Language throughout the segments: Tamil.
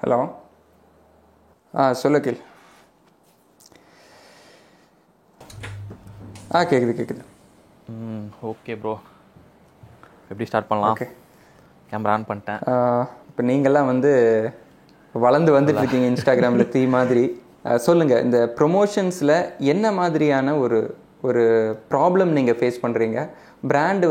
ஹலோ. சொல்லு கேள். கேட்குது. ஓகே ப்ரோ, எப்படி ஸ்டார்ட் பண்ணலாம்? ஓகே, கேமரா ஆன் பண்ணிட்டேன். இப்போ நீங்கள்லாம் வளர்ந்து வந்துட்டு இருக்கீங்க இன்ஸ்டாகிராமில் தீ மாதிரி. சொல்லுங்கள், இந்த ப்ரொமோஷன்ஸில் என்ன மாதிரியான ஒரு ப்ராப்ளம் நீங்கள் ஃபேஸ் பண்ணுறீங்க? பிராண்டு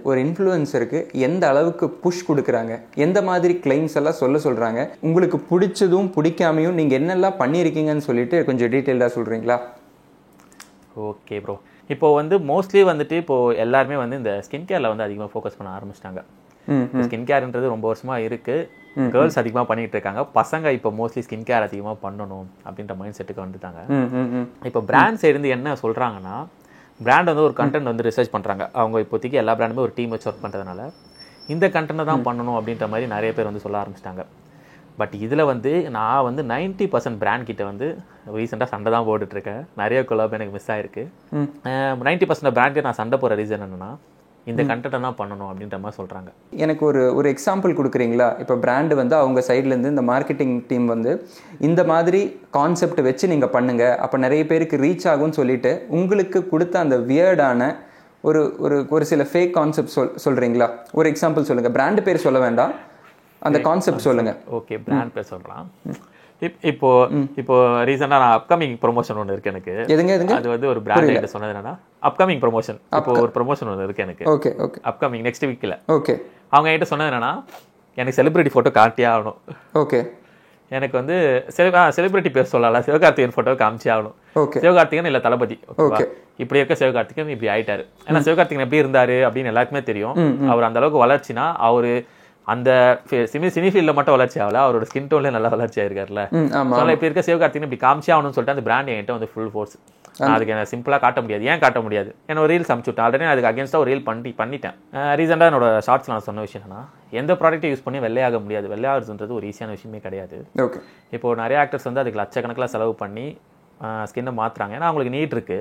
ஒரு இன்ஃப்ளூயன்சருக்கு எந்த அளவுக்கு புஷ் கொடுக்குறாங்க, எந்த மாதிரி கிளைம்ஸ் எல்லாம் சொல்கிறாங்க, உங்களுக்கு பிடிச்சதும் பிடிக்காமையும் நீங்கள் என்னெல்லாம் பண்ணியிருக்கீங்கன்னு சொல்லிட்டு கொஞ்சம் டீட்டெயில்டாக சொல்கிறீங்களா? ஓகே ப்ரோ, இப்போ மோஸ்ட்லி இப்போது எல்லாருமே இந்த ஸ்கின் கேரில் அதிகமாக ஃபோக்கஸ் பண்ண ஆரம்பிச்சிட்டாங்க. ஸ்கின் கேர்ன்றது ரொம்ப வருஷமாக இருக்குது. கேர்ள்ஸ் அதிகமாக பண்ணிகிட்டு இருக்காங்க. பசங்க இப்போ மோஸ்ட்லி ஸ்கின் கேர் அதிகமாக பண்ணணும் அப்படின்ற மைண்ட் செட்டுக்கு வந்துட்டாங்க. இப்போ பிராண்ட் சைடு என்ன சொல்கிறாங்கன்னா, பிராண்ட் ஒரு கண்டென்ட் ரிசர்ச் பண்ணுறாங்க. அவங்க இப்போதைக்கு எல்லா பிராண்டுமே ஒரு டீம் வச்சு ஒர்க் பண்ணுறதுனால இந்த கண்டென்ட்டை தான் பண்ணணும் அப்படின்ற மாதிரி நிறைய பேர் சொல்ல ஆரம்பிச்சிட்டாங்க. பட் இதில் நான் 90% பிராண்ட் கிட்ட ரீசெண்டாக சண்டை தான் போட்டுட்ருக்கேன். நிறைய கொலாப் எனக்கு மிஸ் ஆகிருக்கு. 90% பிராண்ட்க்கு நான் சண்டை போகிற ரீசன் என்னென்னா, இந்த கண்டென்ட்டை தான் பண்ணணும் அப்படின்ற மாதிரி சொல்கிறாங்க. எனக்கு ஒரு எக்ஸாம்பிள் கொடுக்குறீங்களா? இப்போ பிராண்டு அவங்க சைட்லேருந்து இந்த மார்க்கெட்டிங் டீம் இந்த மாதிரி கான்செப்ட் வச்சு நீங்கள் பண்ணுங்கள், அப்போ நிறைய பேருக்கு ரீச் ஆகும்னு சொல்லிட்டு உங்களுக்கு கொடுத்த அந்த வியர்டான ஒரு சில ஃபேக் கான்செப்ட் சொல்கிறீங்களா? ஒரு எக்ஸாம்பிள் சொல்லுங்கள். பிராண்டு பேர் சொல்ல வேண்டாம், அந்த கான்செப்ட் சொல்லுங்கள். ஓகே, பிராண்ட் பேர் சொல்கிறேன். இப்போ ரீசெண்டாக நான் அப்கமிங் ப்ரொமோஷன் ஒன்று இருக்கு எனக்கு. எதுங்க? அது ஒரு பிராண்ட் கிட்ட சொன்னது என்னன்னா, அப்கமிங் ப்ரொமோஷன். இப்போ ஒரு ப்ரொமோஷன் ஒன்று இருக்கு எனக்கு. ஓகே, அப்கமிங் நெக்ஸ்ட் வீக்ல. ஓகே, அவங்க கிட்ட சொன்னது என்னன்னா, எனக்கு செலிபிரிட்டி ஃபோட்டோ காட்டியே ஆகணும். ஓகே, எனக்கு செலிபிரிட்டி பேர் சொல்லலாம், சிவகார்த்திகேயன் ஃபோட்டோ காமிச்சே ஆகணும். சிவகார்த்திகேயன் இல்லை தளபதி. இப்படி இருக்க சிவகார்த்திகேயன் இப்படி ஆயிட்டாரு. ஏன்னா சிவகார்த்திகேயன் எப்படி இருந்தாரு அப்படின்னு எல்லாருக்குமே தெரியும். அவர் அந்த அளவுக்கு வளர்ச்சினா, அவரு அந்த சினி ஃபீல்டில் மட்டும் வளர்ச்சி ஆகல, அவரோட ஸ்கின் டோன்ல நல்லா வளர்ச்சி ஆயிருக்காருல்ல. இப்போ இருக்க சிவகார்த்திகேயன் இப்படி காமிச்சே ஆகணும்னு சொல்லிட்டு அந்த பிராண்ட் என்கிட்ட ஃபுல் ஃபோர்ஸ். அதுக்கு என்ன சிம்பிளாக காட்ட முடியாது. ஏன் காட்ட முடியாது? என்ன ஒரு ரீல்ஸ் அனுப்பிச்சுட்டேன். ஆல்ரெடி அதுக்கு அகேன்ஸ்டாக ஒரு ரீல் பண்ணிட்டேன். ரீசெண்டாக என்னோட ஷார்ட்ஸ் நான் சொன்ன விஷயம் என்னன்னா, எந்த ப்ராடக்ட்டை யூஸ் பண்ணி வெள்ளையாக முடியாது. வெள்ளையாகிறதுன்றது ஒரு ஈஸியான விஷயமே கிடையாது. இப்போ நிறைய ஆக்டர்ஸ் அதுக்கு லட்சக்கணக்கில் செலவு பண்ணி ஸ்கின்னை மாற்றுறாங்க. ஏன்னா அவங்களுக்கு நீட் இருக்கு.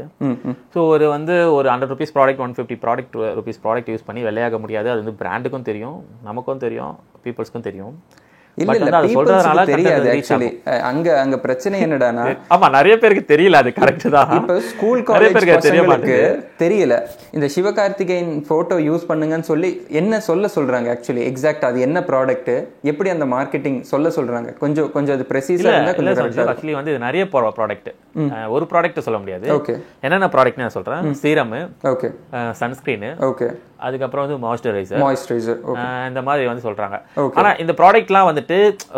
ஸோ ஒரு ₹100 ப்ராடக்ட், ₹150 ப்ராடக்ட் யூஸ் பண்ணி வெள்ளையாக முடியாது. அது பிராண்டுக்கும் தெரியும், நமக்கும் தெரியும், பீப்புள்ஸ்க்கும் தெரியும். அங்க பிரச்சனை என்னடானா, ஆமா நிறைய பேருக்கு தெரியல. அது கரெக்ட் தான். இப்ப ஸ்கூல் காலேஜ் பசங்களுக்கு தெரியல. இந்த சிவகார்த்திகேயன் போட்டோ யூஸ் பண்ணுங்கன்னு சொல்லி என்ன சொல்றாங்க? ஆக்சுவலி எக்ஸாக்ட் அது என்ன ப்ராடக்ட், எப்படி அந்த மார்க்கெட்டிங் சொல்றாங்க? கொஞ்சம் அது பிரசீஸா இருந்தா கொஞ்சம். ஆக்சுவலி இது நிறைய ப்ராடக்ட், ஒரு ப்ராடக்ட் சொல்ல முடியாது. ஓகே, என்னென்ன ப்ராடக்ட் நான் சொல்றேன். சீரம், ஓகே, சன்ஸ்கிரீன், ஓகே, அதுக்கப்புறம் மாய்ஸ்சரைசர் இந்த மாதிரி சொல்றாங்க. ஆனா இந்த ப்ராடக்ட்லாம்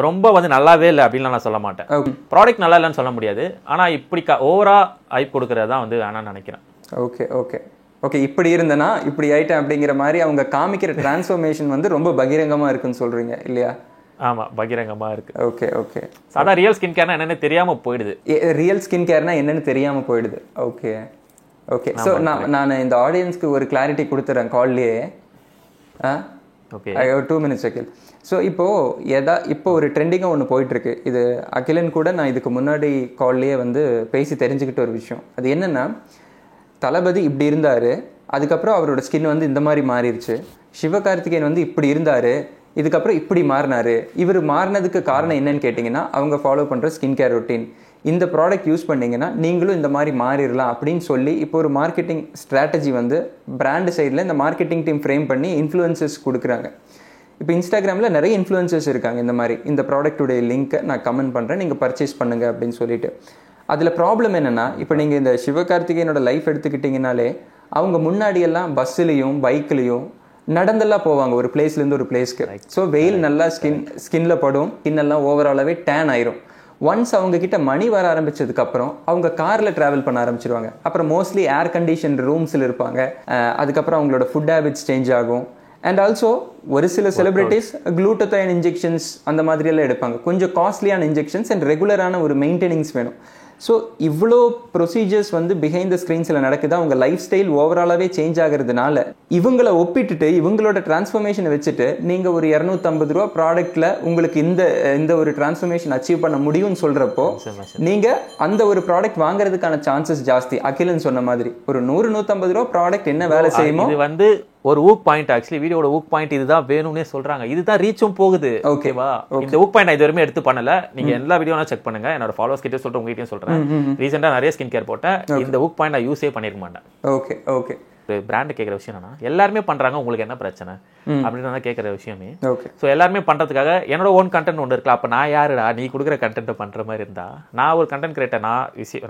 ரொம்ப நல்லாவே இல்லை அப்படின்னு நான் சொல்ல மாட்டேன். ப்ராடக்ட் நல்லா இல்லைன்னு சொல்ல முடியாது. ஆனா இப்படி ஓவரா ஹைப் கொடுக்கறதா வேணாம்னு நினைக்கிறேன். Okay, okay, okay. இப்படி இருந்தனா இப்படி ஆயிட்டேன் அப்படிங்கிற மாதிரி அவங்க காமிக்கிற டிரான்ஸ்ஃபர்மேஷன் ரொம்ப பகிரங்கமா இருக்குன்னு சொல்றீங்க இல்லையா? ஆமா, பகிரங்கமா இருக்கு. Okay, okay. சாதா ரியல் ஸ்கின் கேர்னா என்னன்னு தெரியாம போயிடுது. ரியல் ஸ்கின் கேர்னா என்னன்னு தெரியாம போயிடுது. Okay, okay. ஸோ நான் இந்த ஆடியன்ஸ்க்கு ஒரு கிளாரிட்டி கொடுத்துறேன் கால்லேயே. ஓகே, 2 minutes அகில். ஸோ இப்போ ஒரு ட்ரெண்டிங்காக ஒன்று போயிட்டுருக்கு. இது அகிலன் கூட நான் இதுக்கு முன்னாடி கால்லேயே பேசி தெரிஞ்சுக்கிட்ட ஒரு விஷயம். அது என்னென்னா, தளபதி இப்படி இருந்தார், அதுக்கப்புறம் அவரோட ஸ்கின் இந்த மாதிரி மாறிடுச்சு. சிவகார்த்திகேயன் இப்படி இருந்தார், இதுக்கப்புறம் இப்படி மாறினார். இவர் மாறினதுக்கு காரணம் என்னன்னு கேட்டிங்கன்னா, அவங்க ஃபாலோ பண்ணுற ஸ்கின் கேர் ரொட்டீன். இந்த ப்ராடக்ட் யூஸ் பண்ணிங்கன்னா நீங்களும் இந்த மாதிரி மாறிடலாம் அப்படின்னு சொல்லி இப்போ ஒரு மார்க்கெட்டிங் ஸ்ட்ராட்டஜி பிராண்டு சைடில் இந்த மார்க்கெட்டிங் டீம் ஃப்ரேம் பண்ணி இன்ஃப்ளூயன்சர்ஸ் கொடுக்குறாங்க. இப்போ இன்ஸ்டாகிராமில் நிறைய இன்ஃப்ளூயன்சர்ஸ் இருக்காங்க. இந்த மாதிரி இந்த ப்ராடக்ட்டுடைய லிங்க்கை நான் கமெண்ட் பண்ணுறேன், நீங்கள் பர்ச்சேஸ் பண்ணுங்கள் அப்படின்னு சொல்லிட்டு. அதில் ப்ராப்ளம் என்னென்னா, இப்போ நீங்கள் இந்த சிவகார்த்திகேயனோட லைஃப் எடுத்துக்கிட்டிங்கனாலே, அவங்க முன்னாடியெல்லாம் பஸ்ஸுலேயும் பைக்லேயும் நடந்தெல்லாம் போவாங்க ஒரு பிளேஸ்லேருந்து ஒரு பிளேஸ்க்கு. ஸோ வெயில் நல்லா ஸ்கின்ல படும், ஸ்கின்னெல்லாம் ஓவராலாகவே டேன் ஆயிரும். ஒன்ஸ் அவங்க கிட்ட மணி வர ஆரம்பிச்சதுக்கப்புறம் அவங்க காரில் ட்ராவல் பண்ண ஆரம்பிச்சிருவாங்க. அப்புறம் மோஸ்ட்லி ஏர் கண்டிஷன் ரூம்ஸில் இருப்பாங்க. அதுக்கப்புறம் அவங்களோட ஃபுட் ஹேபிட்ஸ் சேஞ்ச் ஆகும். அண்ட் ஆல்சோ ஒரு சில செலிபிரிட்டிஸ் குளூட்டத்தைன் இன்ஜெக்ஷன்ஸ் அந்த மாதிரியெல்லாம் எடுப்பாங்க. கொஞ்சம் காஸ்ட்லியான இன்ஜெக்ஷன்ஸ் அண்ட் ரெகுலரான ஒரு மெயின்டெனிங்ஸ் வேணும். ஸோ இவ்வளோ ப்ரொசீஜர்ஸ் பிஹைண்ட் த ஸ்க்ரீன்ஸில் நடக்குது. அவங்க லைஃப் ஸ்டைல் ஓவராலாகவே சேஞ்ச் ஆகிறதுனால இவங்களை ஒப்பிட்டுட்டு இவங்களோட டிரான்ஸ்ஃபர்மேஷனை வச்சுட்டு நீங்கள் ஒரு ₹250 ப்ராடக்ட்டில் உங்களுக்கு இந்த ஒரு டிரான்ஸ்ஃபர்மேஷன் அச்சீவ் பண்ண முடியும்னு சொல்கிறப்போ நீங்கள் அந்த ஒரு ப்ராடக்ட் வாங்குறதுக்கான சான்சஸ் ஜாஸ்தி. அகிலன் சொன்ன மாதிரி ஒரு ₹100-150 ப்ராடக்ட் என்ன வேலை செய்யுமோ ஒரு ஊக் பாயிண்ட் ஆக்சுவலி வீடியோட ஊக் பாயிண்ட் இதுதான் வேணும்னே சொல்றாங்க, இதுதான் ரீச்சும் போகுது. ஓகேவா, இந்த ஊக் பாயிண்ட் நான் இது வரைக்கும் எடுத்து பண்ணல. நீங்க எல்லா வீடியோலாம் செக் பண்ணுங்க, என்னோட ஃபாலோவர்ஸ் கிட்டே சொல்றேன், உங்ககிட்டயும் சொல்றேன். ரீசெண்டா நிறைய ஸ்கின் கேர் போட்டேன், இந்த ஊக் பாயிண்ட் நான் யூஸே பண்ணிருக்க மாட்டேன். Okay okay. பிராண்ட் கேட்குற விஷயம் என்னன்னா, எல்லாருமே பண்றாங்க, உங்களுக்கு என்ன பிரச்சனை அப்படின்னு கேட்குற விஷயமே. ஓகே, ஸோ எல்லாருமே பண்றதுக்காக என்னோட ஓன் கண்டென்ட் ஒன்று இருக்குல்ல, அப்போ நான் யாருடா நீ கொடுக்குற கண்டென்ட்டை பண்ற மாதிரி இருந்தா, நான் ஒரு கண்டென்ட் கிரியேட்டர்,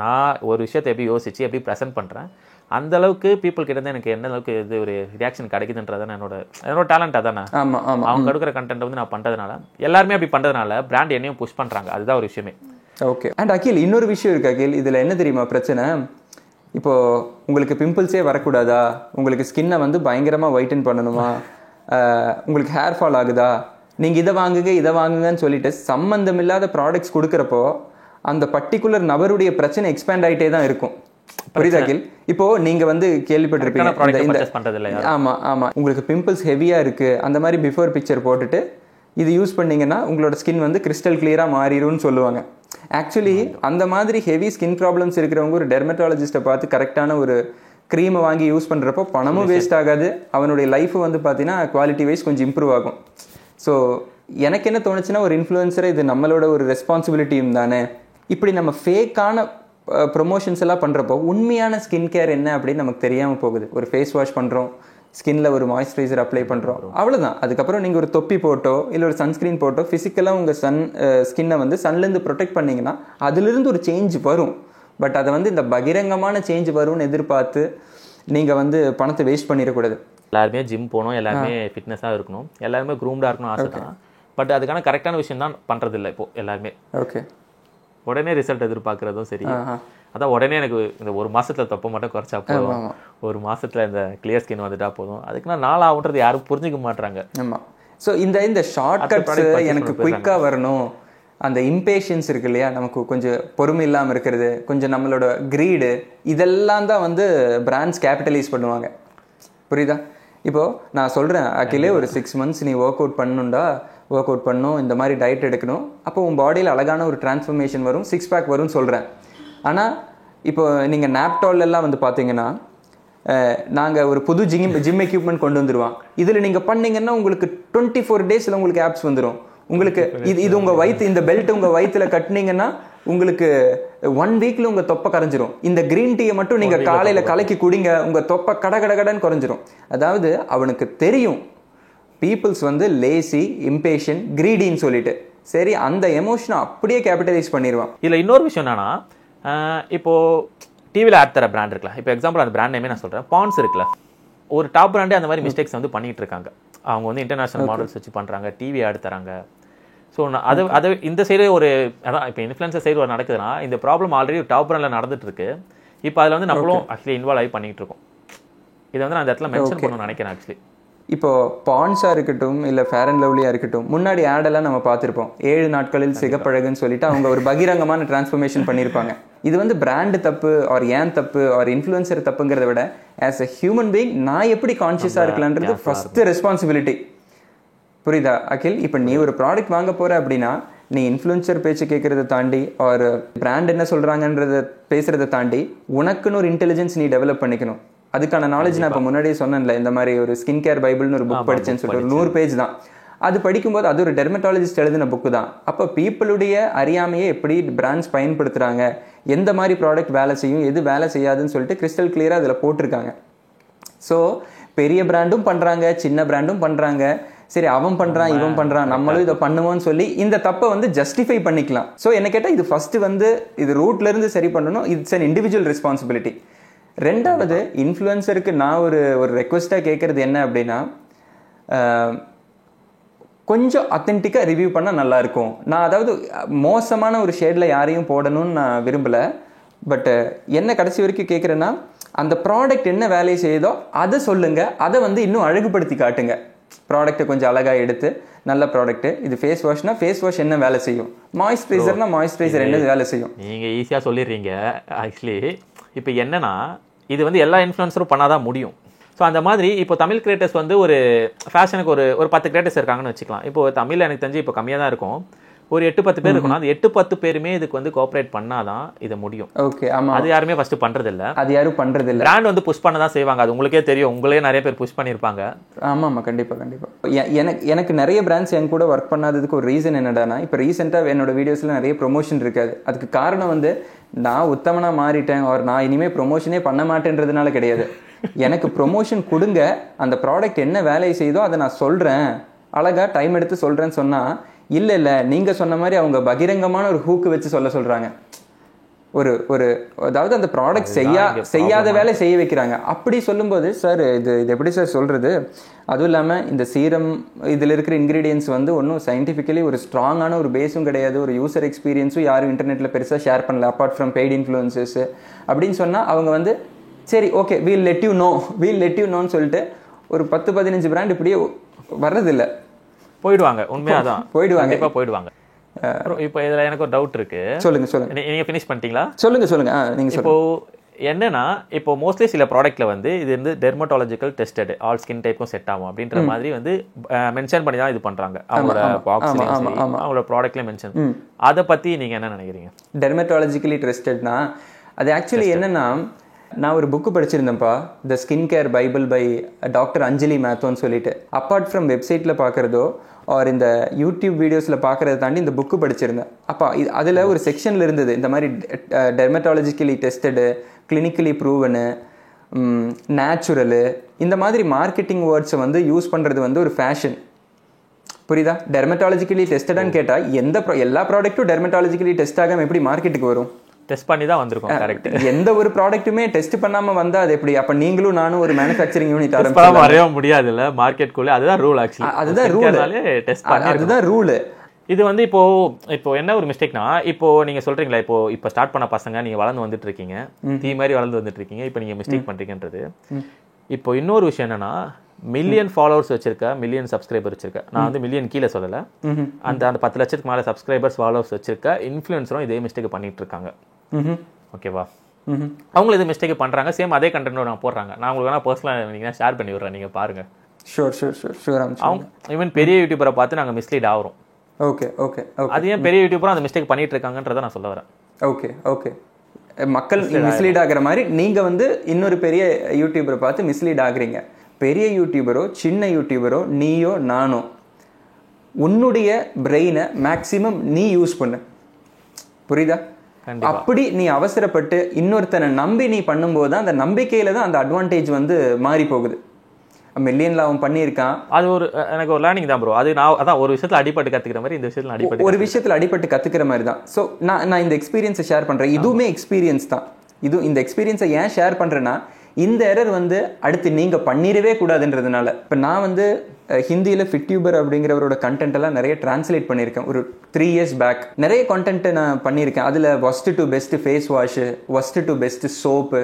நான் ஒரு விஷயத்தை எப்படி யோசிச்சு எப்படி ப்ரெசென்ட் பண்றேன், அந்த அளவுக்கு பீப்புள் கிட்ட இருந்து எனக்கு என்ன அளவுக்கு இது ஒரு ரியாக்ஷன் கிடைக்குதுன்றதான் என்னோட டேலண்ட். அதானே அவங்க கொடுக்குற கண்டென்ட் வந்து நான் பண்றதுனால, எல்லாருமே அப்படி பண்றதுனால பிராண்ட் என்னையும் புஷ் பண்றாங்க. அதுதான் ஒரு விஷயமே. ஓகே. அண்ட் அகில், இன்னொரு விஷயம் இருக்கு அகில், இதுல என்ன தெரியுமா பிரச்சனை? இப்போ உங்களுக்கு பிம்பிள்ஸே வரக்கூடாதா, உங்களுக்கு ஸ்கின்னை வந்து பயங்கரமா ஒயிட்டன் பண்ணணுமா, உங்களுக்கு ஹேர் ஃபால் ஆகுதா, நீங்க இதை வாங்குங்கன்னு சொல்லிட்டு சம்பந்தம் இல்லாத ப்ராடக்ட்ஸ் கொடுக்குறப்போ அந்த பர்டிகுலர் நபருடைய பிரச்சனை எக்ஸ்பேண்ட் ஆகிட்டே தான் இருக்கும். புரியுதா அகில்? இப்போ நீங்க வந்து கேள்விப்பட்டிருப்பீங்க, ஆமா ஆமா, உங்களுக்கு பிம்பிள்ஸ் ஹெவியா இருக்கு அந்த மாதிரி பிஃபோர் பிக்சர் போட்டுட்டு இது யூஸ் பண்ணீங்கன்னா உங்களோட ஸ்கின் வந்து கிறிஸ்டல் கிளியரா மாறிடும்னு சொல்லுவாங்க. ஆக்சுவலி அந்த மாதிரி ஹெவி ஸ்கின் ப்ராப்ளம்ஸ் இருக்கிறவங்க ஒரு டெர்மட்டாலஜிஸ்ட்டை பார்த்து கரெக்டான ஒரு க்ரீமை வாங்கி யூஸ் பண்ணுறப்போ பணமும் வேஸ்ட் ஆகாது, அவனுடைய லைஃப் வந்து பார்த்தீங்கன்னா குவாலிட்டி வைஸ் கொஞ்சம் இம்ப்ரூவ் ஆகும். ஸோ எனக்கு என்ன தோணுச்சுன்னா, ஒரு இன்ஃப்ளூயன்சரை இது நம்மளோட ஒரு ரெஸ்பான்சிபிலிட்டியும் தானே. இப்படி நம்ம ஃபேக்கான ப்ரொமோஷன்ஸ் எல்லாம் பண்ணுறப்போ உண்மையான ஸ்கின் கேர் என்ன அப்படின்னு நமக்கு தெரியாமல் போகுது. ஒரு ஃபேஸ் வாஷ் பண்ணுறோம், ஸ்கின்ல ஒரு மாய்ஸ்சரைசர் அப்ளை பண்ணுறோம், அவ்வளோதான். அதுக்கப்புறம் நீங்கள் ஒரு தொப்பி போட்டோ இல்லை ஒரு சன்ஸ்க்ரீன் போட்டோ ஃபிசிக்கலாக உங்கள் ஸ்கின்னை வந்து சன்லேருந்து ப்ரொடெக்ட் பண்ணிங்கன்னா அதுலேருந்து ஒரு சேஞ்ச் வரும். பட் அதை வந்து இந்த பகிரங்கமான சேஞ்ச் வரும்னு எதிர்பார்த்து நீங்கள் வந்து பணத்தை வேஸ்ட் பண்ணிடக்கூடாது. எல்லாருமே ஜிம் போகணும், எல்லாருமே ஃபிட்னஸாக இருக்கணும், எல்லாருமே க்ரூம்டாக இருக்கணும் ஆசை தான். பட் அதுக்கான கரெக்டான விஷயம் தான் பண்ணுறதில்லை இப்போ எல்லாருமே. ஓகே, உடனே ரிசல்ட் எதிர்பார்க்குறதும் சரி. அதான் உடனே எனக்கு இந்த ஒரு மாசத்துல தொப்பை மட்டும் குறைச்சா போதும், ஒரு மாசத்துல இந்த கிளியர் ஸ்கின் வந்துட்டா போதும், அதுக்கு நான் நாள் ஆகுன்றது யாரும் புரிஞ்சுக்க மாட்டாங்க. ஆமா. ஸோ இந்த ஷார்ட் கட்ஸ் எனக்கு குயிக்காக வரணும், அந்த இம்பேஷன்ஸ் இருக்கு இல்லையா, நமக்கு கொஞ்சம் பொறுமை இல்லாமல் இருக்கிறது, கொஞ்சம் நம்மளோட கிரீடு, இதெல்லாம் தான் வந்து பிராண்ட்ஸ் கேபிட்டலைஸ் பண்ணுவாங்க. புரியுதா? இப்போது நான் சொல்கிறேன் அகிலே, ஒரு 6 months நீ ஒர்க் அவுட் பண்ணணும், இந்த மாதிரி டயட் எடுக்கணும், அப்போ உன் பாடியில் அழகான ஒரு டிரான்ஸ்ஃபர்மேஷன் வரும், 6 pack வரும்னு சொல்கிறேன். ஆனால் இப்போ நீங்கள் நாப்டால்லாம் வந்து பார்த்தீங்கன்னா நாங்கள் ஒரு புது ஜிம் எக்யூப்மெண்ட் கொண்டு வந்துடுவான், இதில் நீங்கள் பண்ணிங்கன்னா உங்களுக்கு 24 days உங்களுக்கு ஆப்ஸ் வந்துடும். உங்களுக்கு இது உங்கள் வயிற்று, இந்த பெல்ட் உங்கள் வயிற்றில் கட்டினீங்கன்னா உங்களுக்கு 1 week உங்கள் தொப்பை கரைஞ்சிரும். இந்த கிரீன் டீயை மட்டும் நீங்கள் காலையில் கலக்கி குடிங்க, உங்கள் தொப்பை கடகடன்னு குறைஞ்சிரும். அதாவது அவனுக்கு தெரியும் பீப்புள்ஸ் வந்து லேசி, இம்பேஷன், கிரீடின்னு சொல்லிட்டு, சரி அந்த எமோஷனை அப்படியே கேபிட்டலைஸ் பண்ணிடுவான். இதில் இன்னொரு விஷயம் என்னன்னா, இப்போது டிவியில் ஆட் தர பிராண்ட் இருக்குல்ல, இப்போ எக்ஸாம்பிள் அந்த பிராண்ட் நேமே நான் சொல்கிறேன், பான்ஸ் இருக்குல்ல, ஒரு டாப் பிராண்டே அந்த மாதிரி மிஸ்டேக்ஸ் வந்து பண்ணிகிட்டு இருக்காங்க. அவங்க வந்து இன்டர்நேஷனல் மாடல்ஸ் வச்சு பண்ணுறாங்க, டிவி ஆட் தராங்க. ஸோ அது இந்த சைடு ஒரு அதான் இப்போ இன்ஃப்ளூயன்சர் சைடு ஒரு நடக்குதுன்னா, இந்த ப்ராப்ளம் ஆல்ரெடி டாப் பிராண்டில் நடந்துட்டு இருக்கு. இப்போ அதில் வந்து நம்மளும் ஆக்சுவலி இன்வால்வ் ஆகி பண்ணிகிட்டு இருக்கோம். இதை வந்து நான் அந்த இடத்துல மென்ஷன் பண்ணணும்னு நினைக்கிறேன். ஆக்சுவலி இப்போ பான்ஸாக இருக்கட்டும் இல்லை ஃபேர் அண்ட் லவ்லியாக இருக்கட்டும், முன்னாடி ஆடெல்லாம் நம்ம பார்த்துருப்போம், 7 நாட்களில் சிகப்பழகுன்னு சொல்லிட்டு அவங்க ஒரு பகிரங்கமான டிரான்ஸ்ஃபர்மேஷன் பண்ணியிருப்பாங்க. இது வந்து பிராண்டு தப்பு ஆர் ஏன் தப்பு ஆர் இன்ஃப்ளூயன்சர் தப்புங்கிறத விட ஆஸ் எ ஹியூமன் பீயிங் நான் எப்படி கான்ஷியஸாக இருக்கலான்றது ஃபஸ்ட்டு ரெஸ்பான்சிபிலிட்டி. புரியுதா அகில்? இப்போ நீ ஒரு ப்ராடக்ட் வாங்க போகிற அப்படின்னா, நீ இன்ஃப்ளூயன்சர் பேச்சு கேட்குறத தாண்டி ஒரு பிராண்ட் என்ன சொல்கிறாங்கன்றத பேசுகிறத தாண்டி உனக்குன்னு ஒரு இன்டெலிஜென்ஸ் நீ டெவலப் பண்ணிக்கணும். அதுக்கான நாலேஜ் நான் இப்போ முன்னாடியே சொன்னேன்ல, இந்த மாதிரி ஒரு ஸ்கின் கேர் பைபிள்னு ஒரு புக் படிச்சேன்னு சொல்லிட்டு ஒரு 100 பேஜ் தான். அது படிக்கும்போது அது ஒரு டெர்மட்டாலஜிஸ்ட் எழுதின புக்கு தான். அப்போ பீப்புளுடைய அறியாமையை எப்படி பிராண்ட்ஸ் பயன்படுத்துகிறாங்க, எந்த மாதிரி ப்ராடக்ட் வேலை செய்யும், எது வேலை செய்யாதுன்னு சொல்லிட்டு கிறிஸ்டல் கிளியராக அதில் போட்டிருக்காங்க. ஸோ பெரிய பிராண்டும் பண்ணுறாங்க, சின்ன பிராண்டும் பண்ணுறாங்க, சரி அவன் பண்ணுறான் இவன் பண்ணுறான் நம்மளும் இதை பண்ணுவோம்னு சொல்லி இந்த தப்பை வந்து ஜஸ்டிஃபை பண்ணிக்கலாம். ஸோ என்ன கேட்டால் இது ஃபஸ்ட்டு வந்து இது ரூட்லேருந்து சரி பண்ணணும், இட்ஸ் அன் இண்டிவிஜுவல் ரெஸ்பான்சிபிலிட்டி. ரெண்டாவது, இன்ஃப்ளூயன்சருக்கு நான் ஒரு ரெக்வஸ்ட்டாக கேட்குறது என்ன அப்படின்னா, கொஞ்சம் அத்தென்டிக்காக ரிவ்யூ பண்ணால் நல்லாயிருக்கும். நான் அதாவது மோசமான ஒரு ஷேடில் யாரையும் போடணும்னு நான் விரும்பலை. பட் என்ன கடைசி வரைக்கும் கேட்குறேன்னா, அந்த ப்ராடக்ட் என்ன வேலையை செய்யுதோ அதை சொல்லுங்கள், அதை வந்து இன்னும் அழகுபடுத்தி காட்டுங்க. ப்ராடக்ட்டை கொஞ்சம் அழகாக எடுத்து, நல்ல ப்ராடக்ட்டு, இது ஃபேஸ் வாஷ்னா ஃபேஸ் வாஷ் என்ன வேலை செய்யும், மாய்ஸ்சரைசர்னா மாய்ஸ்சரைசர் என்ன வேலை செய்யும். நீங்கள் ஈஸியாக சொல்லிடுறீங்க. ஆக்சுவலி இப்போ என்னன்னா, இது வந்து எல்லா இன்ஃப்ளூயன்சரும் பண்ணாதான் முடியும். ஸோ அந்த மாதிரி இப்போ தமிழ் கிரியேட்டர்ஸ் வந்து ஒரு ஃபேஷனுக்கு ஒரு 10 கிரியேட்டர்ஸ் இருக்காங்கன்னு வச்சுக்கலாம். இப்போ தமிழில் எனக்கு தெரிஞ்சு இப்போ கம்மியாக தான் இருக்கும். ஒரு 8-10 பேர் இருக்கணும். அந்த 8-10 பேருமே இதுக்கு வந்து கோஆபரேட் பண்ணாதான் இது முடியும். ஓகே, ஆமா. அது யாருமே ஃபர்ஸ்ட் பண்றது இல்ல. அது யாரும் பண்றது இல்ல. பிராண்ட் வந்து புஷ் பண்ண தான் செய்வாங்க. அது உங்களுக்கே தெரியும். உங்களே நிறைய பேர் புஷ் பண்ணிருப்பாங்க. ஆமா ஆமா, கண்டிப்பா கண்டிப்பா. எனக்கு நிறைய பிராண்ட்ஸ் என் கூட ஒர்க் பண்ணாததுக்கு ஒரு ரீசன் என்னடானா, இப்போ ரீசெண்டா என்னோட வீடியோஸ்ல நிறைய ப்ரொமோஷன் இருக்காது. அதுக்கு காரணம் வந்து நான் உத்தமனா மாறிட்டேன், ஒரு நான் இனிமே ப்ரொமோஷனே பண்ண மாட்டேன்றதுனால கிடையாது. எனக்கு ப்ரொமோஷன் கொடுங்க, அந்த ப்ராடக்ட் என்ன வேலையை செய்தோ அதை நான் சொல்றேன், அழகா டைம் எடுத்து சொல்றேன்னு சொன்னா, இல்ல இல்ல நீங்க சொன்ன மாதிரி அவங்க பகிரங்கமான ஒரு ஹூக்கு வச்சு சொல்றாங்க. ஒரு அதாவது அந்த ப்ராடக்ட் செய்யாத வேலை செய்ய வைக்கிறாங்க. அப்படி சொல்லும்போது சார் இது எப்படி சார் சொல்றது? அதுவும் இல்லாமல் இந்த சீரம் இதில் இருக்கிற இன்க்ரீடியன்ஸ் வந்து ஒன்றும் சயின்டிஃபிக்கலி ஒரு ஸ்ட்ராங்கான ஒரு பேஸும் கிடையாது, ஒரு யூசர் எக்ஸ்பீரியன்ஸும் யாரும் இன்டர்நெட்டில் பெருசாக ஷேர் பண்ணல அப்பார்ட் ஃப்ரம் பெய்ட் இன்ஃப்ளூயன்சஸ் அப்படின்னு சொன்னால் அவங்க வந்து சரி ஓகே வீல் லெட் யூ நோன்னு சொல்லிட்டு ஒரு 10-15 பிராண்ட் இப்படியே வர்றதில்லை, போயிடுவாங்க. உண்மையாதான் போயிடுவாங்க, கண்டிப்பாக போயிடுவாங்க. இப்போ இதில் எனக்கு ஒரு டவுட் இருக்கு. சொல்லுங்க. நீங்கள் ஃபினிஷ் பண்ணிட்டீங்களா? சொல்லுங்க. நீங்கள் இப்போ என்னன்னா, இப்போ மோஸ்ட்லி சில ப்ராடக்ட்ல வந்து இது வந்து டெர்மட்டாலஜிக்கல் டெஸ்டட், ஆல் ஸ்கின் டைப்பும் செட் ஆகும் அப்படின்ற மாதிரி வந்து மென்ஷன் பண்ணி தான் இது பண்றாங்க. அவங்களோட பாக்ஸ்லயும் அவங்களோட ப்ராடக்ட்லயும் மென்ஷன். அதை பத்தி நீங்க என்ன நினைக்கிறீங்க? டெர்மட்டாலஜிக்கலி டெஸ்டட்னா அது ஆக்சுவலி என்னன்னா, நான் ஒரு புக்கு படிச்சிருந்தேன்ப்பா, the skin care bible by doctor Anjali மேத்தோன்னு சொல்லிட்டு. அப்பார்ட் ஃப்ரம் வெப்சைட்டில் பார்க்குறதோ ஆர் இந்த யூடியூப் வீடியோஸில் பார்க்குறத தாண்டி இந்த புக்கு படிச்சிருந்தேன். அப்போ அதில் ஒரு செக்ஷனில் இருந்தது இந்த மாதிரி டெர்மட்டாலஜிக்கலி டெஸ்டடு, கிளினிக்கலி ப்ரூவனு, நேச்சுரலு, இந்த மாதிரி மார்க்கெட்டிங் வேர்ட்ஸை வந்து யூஸ் பண்ணுறது வந்து ஒரு ஃபேஷன். புரியுதா? டெர்மட்டாலஜிக்கலி டெஸ்டடான்னு கேட்டால் எல்லா ப்ராடக்ட்டும் டெர்மட்டாலஜிக்கலி டெஸ்ட் ஆகாமல் எப்படி மார்க்கெட்டுக்கு வரும்? டெஸ்ட் பண்ணி தான் வந்திருக்கும். கரெக்ட். எந்த ஒரு ப்ராடக்ட்டுமே டெஸ்ட் பண்ணாம வந்தா அது எப்படி? அப்ப நீங்களும் நானும் ஒரு மேனுஃபேக்சரிங் யூனிட் வரைய முடியாது இல்ல மார்க்கெட்குள்ள. அதுதான் ரூல். ஆக்சுவலி அதுதான் ரூல். இது வந்து இப்போ என்ன ஒரு மிஸ்டேக்னா, இப்போ நீங்க சொல்றீங்களா, இப்போ ஸ்டார்ட் பண்ண பசங்க நீங்க வளர்ந்து வந்துட்டு இருக்கீங்க, தீ மாதிரி வளர்ந்து வந்துட்டு இருக்கீங்க, இப்போ நீங்க மிஸ்டேக் பண்றீங்கன்றது. இப்போ இன்னொரு விஷயம் என்னன்னா, மில்லியன் ஃபாலோவர்ஸ் வச்சிருக்க, மில்லியன் சப்ஸ்கிரைபர் வச்சிருக்க, நான் வந்து மில்லியன் கீழே சொல்லல, அந்த 10 லட்சத்துக்கு மேல சப்ஸ்கிரைபர்ஸ் ஃபாலோவர்ஸ் வச்சிருக்க இன்ஃப்ளூயன்சரும் இதே மிஸ்டேக் பண்ணிட்டு இருக்காங்க. ஓகேவா? அவங்களும் இது மிஸ்டேக் பண்றாங்க. சேம் அதே கண்டென்ட் நான் போடுறாங்க. நான் உங்களுக்கு வேணா பர்சனலாக நீங்க ஷேர் பண்ணி விடுறேன், நீங்க பாருங்க. ஷூர். அவங்க ஈவன் பெரிய யூடியூபரை பார்த்து நாங்க மிஸ்லீட் ஆகிறோம். ஓகே. அது ஏன் பெரிய யூடியூபரும் அந்த மிஸ்டேக் பண்ணிட்டு இருக்காங்கன்றதை நான் சொல்ல வரேன். ஓகே. மக்கள் மிஸ்லீட் ஆகிற மாதிரி நீங்க வந்து இன்னொரு பெரிய யூடியூபரை பார்த்து மிஸ்லீட் ஆகுறீங்க. பெரிய யூடியூபரோ சின்ன யூடியூபரோ நீயோ நானோ, உன்னுடைய பிரெயினை மேக்சிமம் நீ யூஸ் பண்ணு. புரியுதா? அப்படி நீ அவசரப்பட்டு இன்னொருத்தனை நம்பி நீ பண்ணும்போது தான் அந்த நம்பிக்கையில தான் அந்த அட்வான்டேஜ் வந்து மாறி போகுது. மில்லியன்ல அவன் பண்ணியிருக்கான், அது எனக்கு ஒரு லேர்னிங் தான் ப்ரோ. அது நான் அதான் ஒரு விஷயத்துல அடிபட்டு கத்துக்கிற மாதிரி இந்த விஷயத்துல ஒரு விஷயத்துல அடிபட்டு கத்துக்கிற மாதிரி தான். ஸோ நான் இந்த எக்ஸ்பீரியன்ஸை ஷேர் பண்றேன். இதுவுமே எக்ஸ்பீரியன்ஸ் தான். இந்த எக்ஸ்பீரியன்ஸை ஏன் ஷேர் பண்றேன்னா, இந்த எரர் வந்து அடுத்து நீங்க பண்ணிடவே கூடாதுன்றதுனால. இப்போ நான் வந்து ஹிந்தியில் ஃபிட்யூபர் அப்படிங்கிறவரோட கண்டென்ட் எல்லாம் நிறைய டிரான்ஸ்லேட் பண்ணியிருக்கேன். ஒரு 3 years பேக் நிறைய கண்டென்ட் நான் பண்ணியிருக்கேன். அதில் worst to best face wash, worst to best soap,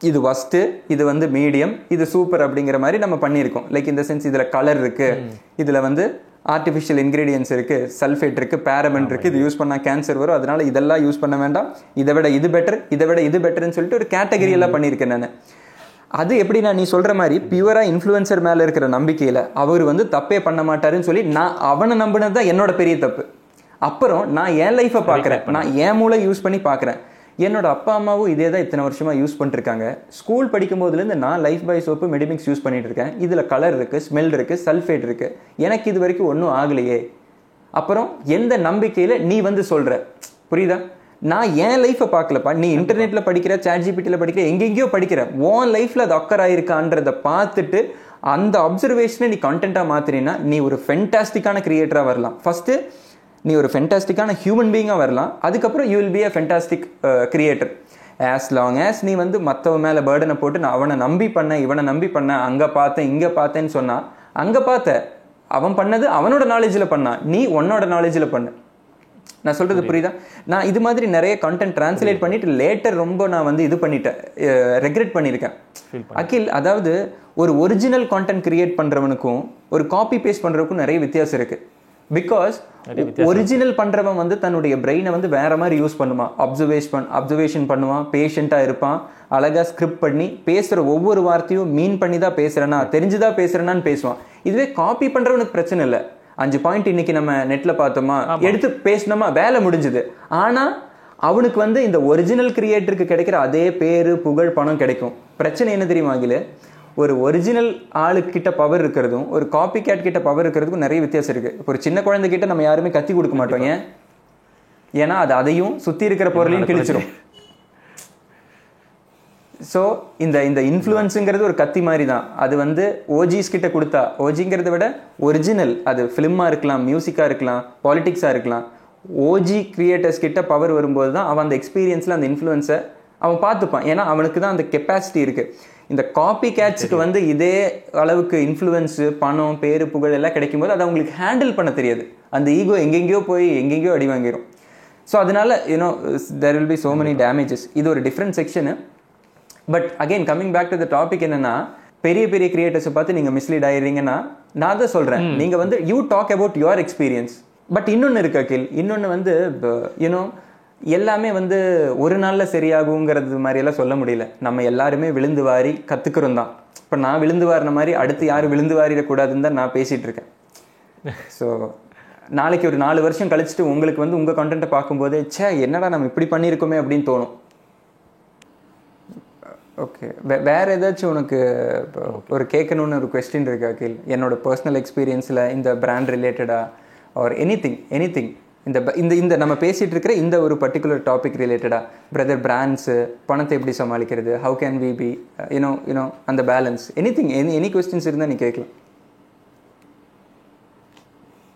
இது ஃபஸ்ட்டு, இது வந்து மீடியம், இது சூப்பர் அப்படிங்கிற மாதிரி நம்ம பண்ணியிருக்கோம். லைக் இந்த சென்ஸ் இதில் கலர் இருக்கு, இதில் வந்து ஆர்டிஃபிஷியல் இன்கிரீடியன்ஸ் இருக்கு, சல்ஃபேட் இருக்கு, பேரபன் இருக்கு, இது யூஸ் பண்ணால் கேன்சர் வரும், அதனால இதெல்லாம் யூஸ் பண்ண வேண்டாம், இதை விட இது பெட்டர், இதை விட இது பெட்டர்னு சொல்லிட்டு ஒரு கேட்டகரி எல்லாம் பண்ணியிருக்கேன் நான். அது எப்படின்னா, நீ சொல்ற மாதிரி பியூரா இன்ஃப்ளூயன்சர் மேல இருக்கிற நம்பிக்கையில அவர் வந்து தப்பே பண்ண மாட்டாருன்னு சொல்லி நான் அவனை நம்பினது தான் என்னோட பெரிய தப்பு. அப்புறம் நான் என் லைஃபை பார்க்குறேன், நான் என் மூளை யூஸ் பண்ணி பார்க்குறேன். என்னோட அப்பா அம்மாவும் இதே தான் இத்தனை வருஷமா யூஸ் பண்ணிட்டு இருக்காங்க. ஸ்கூல் படிக்கும் போதுலேருந்து நான் லைஃப் பாய் சோப்பு, மெடிமிக்ஸ் யூஸ் பண்ணிட்டு இருக்கேன். இதுல கலர் இருக்கு, ஸ்மெல் இருக்கு, சல்ஃபேட் இருக்கு, எனக்கு இது வரைக்கும் ஒன்றும் ஆகலையே. அப்புறம் எந்த நம்பிக்கையில நீ வந்து சொல்ற? புரியுதா? நான் என் லைஃப்பை பார்க்கலப்பா. நீ இன்டர்நெட்ல படிக்கிற, சாட் ஜிபிடியில் படிக்கிற, எங்கெங்கேயோ படிக்கிற, உன் லைஃப்ல அது அக்கர் ஆயிருக்கான்றதை பார்த்துட்டு அந்த அப்சர்வேஷனை நீ கண்டென்ட்டா மாத்தினா நீ ஒரு ஃபென்டாஸ்டிக்கான கிரியேட்டரா வரலாம். ஃபர்ஸ்ட் நீ ஒரு ஃபென்டாஸ்டிக்கான ஹியூமன் பீயிங்காக வரலாம். அதுக்கப்புறம் you will be a fantastic creator. As long as நீ வந்து மற்றவன் மேலே பேர்டனை போட்டு நான் அவனை நம்பி பண்ணேன், இவனை நம்பி பண்ணேன், அங்கே பார்த்தேன் இங்கே பார்த்தேன்னு சொன்னால், அங்கே பார்த்த அவன் பண்ணது அவனோட நாலேஜில் பண்ணான், நீ உன்னோட நாலேஜில் பண்ணு. நான் சொல்றது புரியுதா? நான் இது மாதிரி நிறைய கண்டென்ட் டிரான்ஸ்லேட் பண்ணிட்டு லேட்டர் ரொம்ப நான் வந்து இது பண்ணிட்டேன், ரெக்ரெட் பண்ணியிருக்கேன். அகில், அதாவது ஒரு ஒரிஜினல் கான்டென்ட் கிரியேட் பண்றவனுக்கும் ஒரு காப்பி பேஸ்ட் பண்றவனுக்கும் நிறைய வித்தியாசம் இருக்கு. பிகாஸ் ஒரிஜினல் பண்றவன் வந்து தன்னுடைய பிரெயினை வந்து வேற மாதிரி யூஸ் பண்ணுவான், அப்சர்வேஷன் பண்ணுவான், பேஷண்டா இருப்பான், அழகா ஸ்கிரிப்ட் பண்ணி பேசுற ஒவ்வொரு வார்த்தையும் மீன் பண்ணி தான் பேசுறேன்னா, தெரிஞ்சுதான் பேசுறேன்னான்னு பேசுவான். இதுவே காப்பி பண்றவனுக்கு பிரச்சனை இல்லை. 5 பாயிண்ட் இன்னைக்கு நம்ம நெட்ல பார்த்தோமா, எடுத்து பேசணுமா, வேலை முடிஞ்சுது. ஆனா அவனுக்கு வந்து இந்த ஒரிஜினல் கிரியேட்டருக்கு கிடைக்கிற அதே பேரு புகழ் பணம் கிடைக்கும். பிரச்சனை என்ன தெரியுமா அகில, ஒரு ஒரிஜினல் ஆளுக்கிட்ட பவர் இருக்கிறதும் ஒரு காப்பி கேட் கிட்ட பவர் இருக்கிறதுக்கும் நிறைய வித்தியாசம் இருக்கு. ஒரு சின்ன குழந்தை கிட்ட நம்ம யாருமே கத்தி கொடுக்க மாட்டோம். ஏன்னா அது அதையும் சுத்தி இருக்கிற பொருளையும் கிழிச்சிடும். ஸோ இந்த இன்ஃப்ளூயன்ஸுங்கிறது ஒரு கத்தி மாதிரி தான். அது வந்து ஓஜிஸ் கிட்ட கொடுத்தா, ஓஜிங்கிறத விட ஒரிஜினல், அது ஃபிலிமாக இருக்கலாம், மியூசிக்காக இருக்கலாம், பாலிடிக்ஸாக இருக்கலாம், ஓஜி கிரியேட்டர்ஸ் கிட்ட பவர் வரும்போது தான் அவன் அந்த எக்ஸ்பீரியன்ஸில் அந்த இன்ஃப்ளூயன்ஸை அவன் பார்த்துப்பான். ஏன்னா அவனுக்கு தான் அந்த கெப்பாசிட்டி இருக்குது. இந்த காப்பி கேட்ஸுக்கு வந்து இதே அளவுக்கு இன்ஃப்ளூயன்ஸு, பணம், பேரு, புகழ் எல்லாம் கிடைக்கும்போது அதை அவங்களுக்கு ஹேண்டில் பண்ண தெரியாது. அந்த ஈகோ எங்கெங்கேயோ போய் எங்கெங்கேயோ அடி வாங்கிடும். ஸோ அதனால you know there will be so many damages. இது ஒரு different section. But again coming back to the topic, என்னன்னா பெரிய பெரிய கிரியேட்டர்ஸை பார்த்து நீங்கள் மிஸ்லீட் ஆயிடுறீங்கன்னா, நான் தான் சொல்கிறேன், நீங்கள் வந்து you talk about your experience. But இன்னொன்று இருக்கு அகில், இன்னொன்று வந்து யூனோ எல்லாமே வந்து ஒரு நாளில் சரியாகுங்கிறது மாதிரியெல்லாம் சொல்ல முடியல. நம்ம எல்லாருமே விழுந்து வாரி கற்றுக்கிறோம் தான். இப்போ நான் விழுந்து வாரின மாதிரி அடுத்து யாரும் விழுந்து வாரிடக்கூடாதுன்னு தான் நான் பேசிகிட்டு இருக்கேன். ஸோ நாளைக்கு ஒரு 4 வருஷம் கழிச்சுட்டு உங்களுக்கு வந்து உங்கள் கண்டென்ட்டை பார்க்கும்போதே என்னடா நம்ம இப்படி பண்ணியிருக்கோமே அப்படின்னு தோணும். ஓகே, வேற ஏதாச்சும் உனக்கு ஒரு கேட்கணுன்னு ஒரு கொஸ்டின் இருக்கு அகில்? என்னோட பர்சனல் எக்ஸ்பீரியன்ஸில் இந்த பிராண்ட் ரிலேட்டடா ஆர் எனிதிங் இந்த நம்ம பேசிட்டு இருக்கிற இந்த ஒரு பர்டிகுலர் டாபிக் ரிலேட்டடா, பிரதர், பிராண்ட்ஸு, பணத்தை எப்படி சமாளிக்கிறது, how can we be you know அந்த பேலன்ஸ், எனி கொஸ்டின்ஸ் இருந்தால் நீ கேட்கலாம்.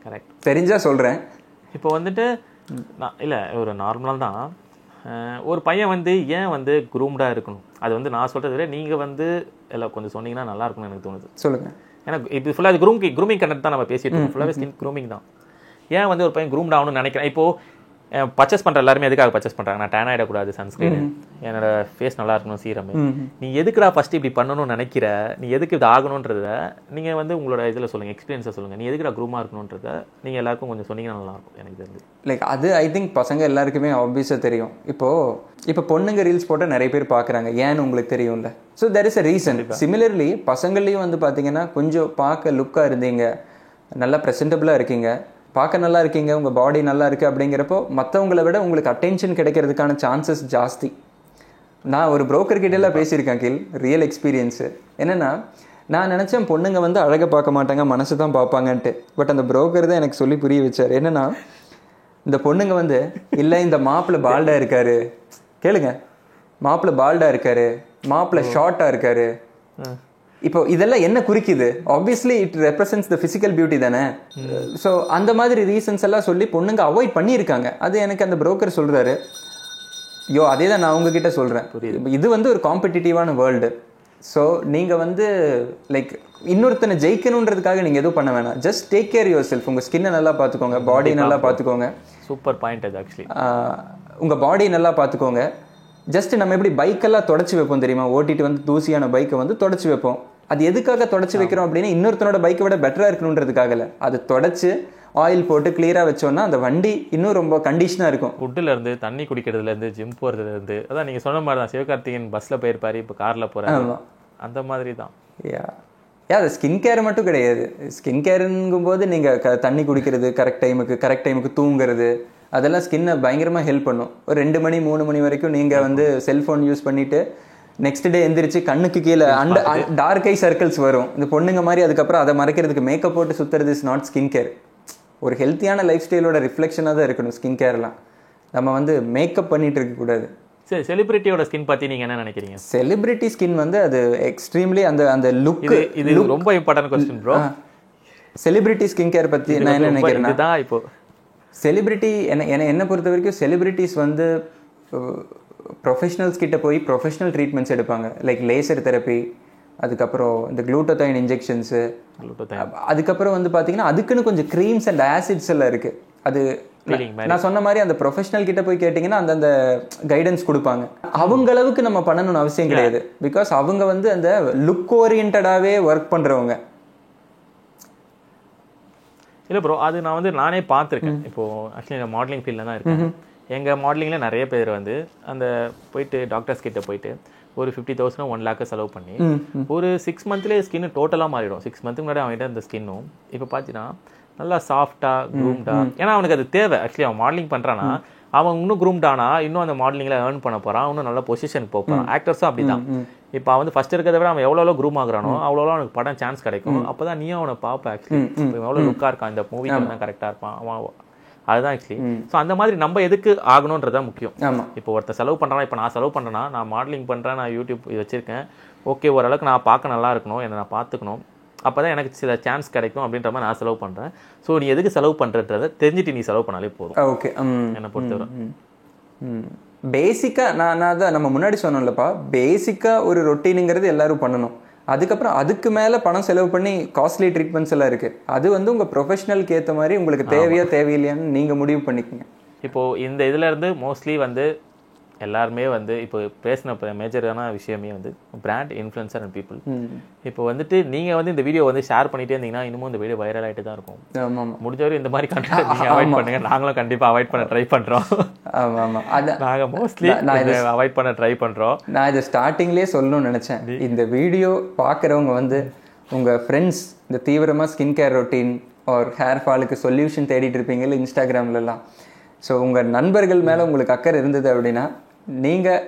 கரெக்ட், தெரிஞ்சா சொல்கிறேன். இப்போ வந்துட்டு இல்லை, ஒரு நார்மலாக தான் ஒரு பையன் வந்து ஏன் வந்து குரூம்டாக இருக்கணும், அது வந்து நான் சொல்கிறத விட நீங்கள் வந்து எல்லாம் கொஞ்சம் சொன்னீங்கன்னா நல்லா இருக்கும்னு எனக்கு தோணுது. சொல்லுங்கள். ஏன்னா இப்போ ஃபுல்லாக அது க்ரூமிங் கண்டென்ட் தான் நம்ம பேசிட்டு இருக்கோம். ஃபுல்லாகவே ஸ்கின் க்ரூமிங் தான். ஏன் வந்து ஒரு பையன் க்ரூம்ட் ஆகணும்னு நினைக்கிறேன். இப்போது பர்ச்சேஸ் பண்ணுற எல்லாருமே எதுக்காக பர்ச்சேஸ் பண்ணுறாங்க? நான் டேன் ஆகிடக்கூடாது, சன்ஸ்க்ரீன், என்னோட ஃபேஸ் நல்லா இருக்கணும், சீரம். நீ எதுக்குடா ஃபஸ்ட்டு இப்படி பண்ணணும்னு நினைக்கிற, நீ எதுக்கு இது ஆகணுன்றத நீங்கள் வந்து உங்களோட இதில் சொல்லுங்கள், எக்ஸ்பீரியன்ஸை சொல்லுங்கள். நீ எதுக்குடா க்ரூமாக இருக்கணுன்றத நீங்கள் எல்லாருக்கும் கொஞ்சம் சொன்னீங்கன்னா நல்லாயிருக்கும் எனக்கு தெரிஞ்சு. லைக் அது ஐ திங்க் பசங்க எல்லாருக்குமே ஆப்வியஸாக தெரியும். இப்போ பொண்ணுங்க ரீல்ஸ் போட்டால் நிறைய பேர் பார்க்குறாங்க, ஏன்னு உங்களுக்கு தெரியும்ல. So there is a reason. Similarly பசங்கள்லேயும் வந்து பார்த்தீங்கன்னா கொஞ்சம் பார்க்க லுக்காக இருந்தீங்க, நல்லா ப்ரெசென்டபுளாக இருக்கீங்க, பார்க்க நல்லா இருக்கீங்க, உங்கள் பாடி நல்லா இருக்குது அப்படிங்கிறப்போ மற்றவங்களை விட உங்களுக்கு அட்டென்ஷன் கிடைக்கிறதுக்கான சான்சஸ் ஜாஸ்தி. நான் ஒரு புரோக்கர் கிட்டலாம் பேசியிருக்கேன் கீழ், ரியல் எக்ஸ்பீரியன்ஸு. என்னென்னா, நான் நினச்சேன் பொண்ணுங்க வந்து அழகை பார்க்க மாட்டாங்க, மனசு தான் பார்ப்பாங்கன்ட்டு. பட் அந்த புரோக்கர் தான் எனக்கு சொல்லி புரிய வச்சார். என்னென்னா, இந்த பொண்ணுங்க வந்து இல்லை இந்த மாப்பிள்ளை பால்டாக இருக்காரு, கேளுங்க, மாப்பிள்ளை பால்டாக இருக்காரு, மாப்பிள்ளை ஷார்ட்டாக இருக்காரு. இப்போ இதெல்லாம் என்ன குறிக்குது? Obviously it represents the physical beauty தானே. ஸோ அந்த மாதிரி ரீசன்ஸ் எல்லாம் சொல்லி பொண்ணுங்க அவாய்ட் பண்ணியிருக்காங்க. அது எனக்கு அந்த புரோக்கர் சொல்கிறாரு. அதே தான் நான் உங்ககிட்ட சொல்கிறேன். இது வந்து ஒரு காம்படிட்டிவான வேர்ல்டு. ஸோ நீங்கள் வந்து லைக் இன்னொருத்தனை ஜெயிக்கணுன்றதுக்காக நீங்கள் எதுவும் பண்ண வேணாம். Just take care your self. உங்கள் ஸ்கின்னை நல்லா பார்த்துக்கோங்க, பாடி நல்லா பார்த்துக்கோங்க. சூப்பர் பாயிண்ட் அது ஆக்சுவலி. உங்கள் பாடி நல்லா பார்த்துக்கோங்க. ஜஸ்ட் நம்ம எப்படி பைக்கெல்லாம் தொடச்சி வைப்போம் தெரியுமா? ஓட்டிட்டு வந்து தூசியான பைக்கை வந்து தொடச்சி வைப்போம். அது எதுக்காக தொடச்சி வைக்கிறோம் அப்படின்னா, இன்னொருத்தனோட பைக்கை விட பெட்டராக இருக்கணுன்றதுக்காக இல்லை. அது தொடச்சி ஆயில் போட்டு கிளியராக வச்சோன்னா அந்த வண்டி இன்னும் ரொம்ப கண்டிஷனாக இருக்கும். ஃபுட்டுலேருந்து, தண்ணி குடிக்கிறதுலேருந்து, ஜிம் போகிறதுலேருந்து, அதான் நீங்கள் சொன்ன மாதிரி தான். சிவகார்த்திகேயன் பஸ்ஸில் போயிருப்பாரு, இப்போ காரில் போகிறாங்க, அந்த மாதிரி தான். அது ஸ்கின் கேர் மட்டும் கிடையாது. ஸ்கின் கேருங்கும் போது நீங்கள் தண்ணி குடிக்கிறது, கரெக்ட் டைமுக்கு தூங்குறது, அதெல்லாம் ஸ்கின்னை பயங்கரமாக ஹெல்ப் பண்ணும். ஒரு 2 மணி 3 மணி வரைக்கும் நீங்கள் வந்து செல்ஃபோன் யூஸ் பண்ணிவிட்டு நெக்ஸ்ட் டே எந்திரிச்சு கண்ணுக்கு கீழே டார்க் ஐ சர்க்கிள்ஸ் வரும். இந்த பொண்ணுங்க மாதிரி அதுக்கப்புறம் அதை மறைக்கிறதுக்கு மேக்கப் போட்டு சுற்றுறது இஸ் நாட் ஸ்கின் கேர். ஒரு ஹெல்த்தியான லைஃப் ஸ்டைலோட ரிஃப்ளெக்ஷனாக தான் இருக்கணும் ஸ்கின் கேர்லாம். நம்ம வந்து மேக்கப் பண்ணிட்டு இருக்கக்கூடாது. சரி, செலிபிரிட்டியோட ஸ்கின் பற்றி நீங்கள் என்ன நினைக்கிறீங்க? செலிபிரிட்டி ஸ்கின் வந்து அது எக்ஸ்ட்ரீம்லி அந்த லுக், இது ரொம்ப important question bro. Celebrity skin care பற்றி நான் என்ன நினைக்கிறேன்னா, இப்போ செலிபிரிட்டி என்னை பொறுத்த வரைக்கும் செலிபிரிட்டிஸ் வந்து ப்ரொஃபஷனல்ஸ் கிட்ட போய் ப்ரொஃபஷனல் ட்ரீட்மெண்ட்ஸ் எடுப்பாங்க. லைக் லேசர் தெரப்பி, அதுக்கப்புறம் இந்த குளூட்டோதைன் இன்ஜெக்ஷன்ஸு, அதுக்கப்புறம் வந்து பார்த்தீங்கன்னா அதுக்குன்னு கொஞ்சம் க்ரீம்ஸ் அண்ட் ஆசிட்ஸ் எல்லாம் இருக்குது. அது நான் சொன்ன மாதிரி அந்த ப்ரொஃபஷனல் கிட்ட போய் கேட்டிங்கன்னா அந்த கைடன்ஸ் கொடுப்பாங்க. அவங்க அளவுக்கு நம்ம பண்ணணும்னு அவசியம் கிடையாது. பிகாஸ் அவங்க வந்து அந்த லுக் ஓரியன்டாகவே ஒர்க் பண்ணுறவங்க. இல்லை ப்ரோ, அது நான் வந்து நானே பார்த்துருக்கேன். இப்போது ஆக்சுவலி நான் மாடலிங் ஃபீல்டில் தான் இருக்கேன். எங்கள் மாடலிங்கில் நிறைய பேர் வந்து அந்த போயிட்டு டாக்டர்ஸ் கிட்ட போயிட்டு ஒரு 50,000 1 lakh செலவு பண்ணி ஒரு 6 மந்த்லேயே ஸ்கின்னு டோட்டலாக மாறிடும். 6 மந்த்துக்கு முன்னாடி அவங்ககிட்ட அந்த ஸ்கின்னும் இப்போ பார்த்தீங்கன்னா நல்லா சாஃப்டா க்ரூம்டா. ஏன்னா அவனுக்கு அது தேவை. ஆக்சுவலி அவன் மாடலிங் பண்றானா அவன் இன்னும் க்ரூம்டானா இன்னும் அந்த மாடலிங்ல ஏர்ன் பண்ண போறான், இன்னும் நல்ல பொசிஷனுக்கு போகிறான். ஆக்டர்ஸும் அப்படிதான். இப்போ அவன் வந்து ஃபர்ஸ்ட் இருக்கிறத விட அவன் எவ்வளோ க்ரூம் ஆகுறானோ அவ்வளோ அவனுக்கு படம் சான்ஸ் கிடைக்கும். அப்பதான் நீயும் அவனை பார்ப்ப. ஆக்சுவலி எவ்வளோ லுக்கா இருக்கான், இந்த மூவிக்கு தான் கரெக்டா இருப்பான் அவன். அதுதான் ஆக்சுவலி. ஸோ அந்த மாதிரி நம்ம எதுக்கு ஆகணுன்றதான் முக்கியம். இப்போ ஒருத்தர் செலவு பண்ணுறானா, இப்போ நான் செலவு பண்ணுறேன்னா, நான் மாடலிங் பண்ணுறேன், நான் யூடியூப் வச்சிருக்கேன், ஓகே ஓரளவுக்கு நான் பார்க்க நல்லா இருக்கணும், என்னை நான் பார்த்துக்கணும், அப்போ தான் எனக்கு சில சான்ஸ் கிடைக்கும் அப்படின்ற மாதிரி நான் செலவு பண்ணுறேன். ஸோ நீ எதுக்கு செலவு பண்ணுறன்றதை தெரிஞ்சுட்டு நீ செலவு பண்ணாலே போதும். ஓகே, என்னை பொறுத்தவரை பேசிக்காக நான் அதான் நம்ம முன்னாடி சொன்னோம்லப்பா, பேசிக்காக ஒரு ரொட்டீனுங்கிறது எல்லாரும் பண்ணணும். அதுக்கப்புறம் அதுக்கு மேலே பணம் செலவு பண்ணி காஸ்ட்லி ட்ரீட்மெண்ட்ஸ் எல்லாம் இருக்குது. அது வந்து உங்கள் ப்ரொஃபஷனலுக்கு ஏற்ற மாதிரி உங்களுக்கு தேவையா தேவையில்லையான்னு நீங்கள் முடிவு பண்ணிக்கோங்க. இப்போது இந்த இதில் இருந்து மோஸ்ட்லி வந்து எல்லாருமே வந்து இப்போ பேசின மேஜரான விஷயமே வந்து பிராண்ட் இன்ஃப்ளூயன்சர் அண்ட் பீப்புள். இப்போ வந்துட்டு நீங்கள் வந்து இந்த வீடியோ வந்து ஷேர் பண்ணிகிட்டே இருந்தீங்கன்னா இன்னமும் இந்த வீடியோ வைரல் ஆகிட்டு தான் இருக்கும். முடிஞ்சவரை இந்த மாதிரி கண்டென்ட் நீங்கள் அவாய்ட் பண்ணுங்க. நாங்களும் கண்டிப்பாக அவாய்ட் பண்ண ட்ரை பண்ணுறோம். நாங்கள் மோஸ்ட்லி அவாய்ட் பண்ண ட்ரை பண்ணுறோம். நான் இதை ஸ்டார்டிங்லேயே சொல்லணும்னு நினச்சேன். இந்த வீடியோ பார்க்குறவங்க வந்து உங்கள் ஃப்ரெண்ட்ஸ் இந்த தீவிரமாக ஸ்கின் கேர் ரொட்டீன் ஒரு ஹேர் ஃபாலுக்கு சொல்யூஷன் தேடிட்டு இருப்பீங்கல்ல இன்ஸ்டாகிராம்லலாம். ஸோ உங்கள் நண்பர்கள் மேலே உங்களுக்கு அக்கறை இருந்தது அப்படின்னா நீங்கள்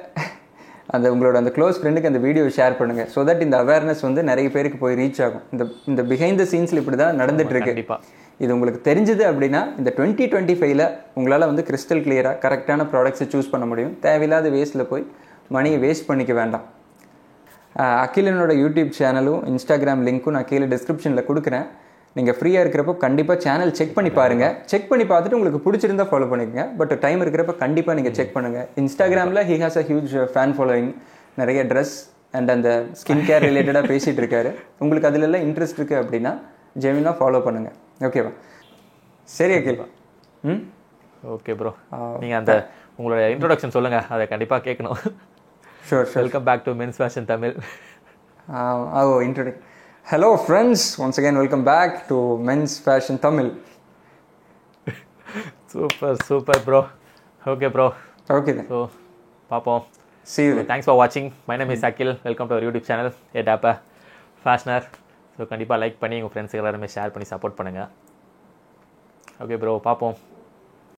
அந்த உங்களோட அந்த க்ளோஸ் ஃப்ரெண்டுக்கு அந்த வீடியோ ஷேர் பண்ணுங்கள். ஸோ தட் இந்த அவேர்னஸ் வந்து நிறைய பேருக்கு போய் ரீச் ஆகும். இந்த பிஹைண்ட் த சீன்ஸில் இப்படி தான் நடந்துட்டு இருக்கு. இது உங்களுக்கு தெரிஞ்சது அப்படின்னா இந்த 2025 உங்களால் வந்து கிறிஸ்டல் கிளியராக கரெக்டான ப்ராடக்ட்ஸை சூஸ் பண்ண முடியும். தேவையில்லாத வேஸ்ட்டில் போய் மணியை வேஸ்ட் பண்ணிக்க வேண்டாம். அகிலனோட யூடியூப் சேனலும் இன்ஸ்டாகிராம் லிங்க்கும் நான் கீழே டிஸ்கிரிப்ஷனில் கொடுக்குறேன். நீங்கள் ஃப்ரீயாக இருக்கிறப்போ கண்டிப்பாக சேனல் செக் பண்ணி பாருங்கள். செக் பண்ணி பார்த்துட்டு உங்களுக்கு பிடிச்சிருந்தா ஃபாலோ பண்ணிக்கோங்க. பட் டைம் இருக்கிறப்ப கண்டிப்பாக நீங்கள் செக் பண்ணுங்கள். இன்ஸ்டாகிராமில் he has a huge fan following. நிறைய ட்ரெஸ் அண்ட் அந்த ஸ்கின் கேர் ரிலேட்டடாக பேசிகிட்டு இருக்காரு. உங்களுக்கு அதிலெல்லாம் இன்ட்ரெஸ்ட் இருக்குது அப்படின்னா ஜெமினாக ஃபாலோ பண்ணுங்கள். ஓகேவா? சரி அகில்வா. ஓகே ப்ரோ, நீங்கள் அந்த உங்களோட இன்ட்ரோடக்ஷன் சொல்லுங்கள், அதை கண்டிப்பாக கேட்கணும். Sure. Welcome back to men's fashion Tamil. Introduction. Hello friends, once again welcome back to Men's Fashion Tamil. Super bro. Okay bro. Okay then. So பாப்போம். See you. Thanks for watching. My name is Akil. Welcome to our YouTube channel. A Dapper Fashioner. So கண்டிப்பாக லைக் பண்ணி உங்கள் ஃப்ரெண்ட்ஸுக்கு எல்லாருமே ஷேர் பண்ணி சப்போர்ட் பண்ணுங்கள். ஓகே ப்ரோ, பார்ப்போம்.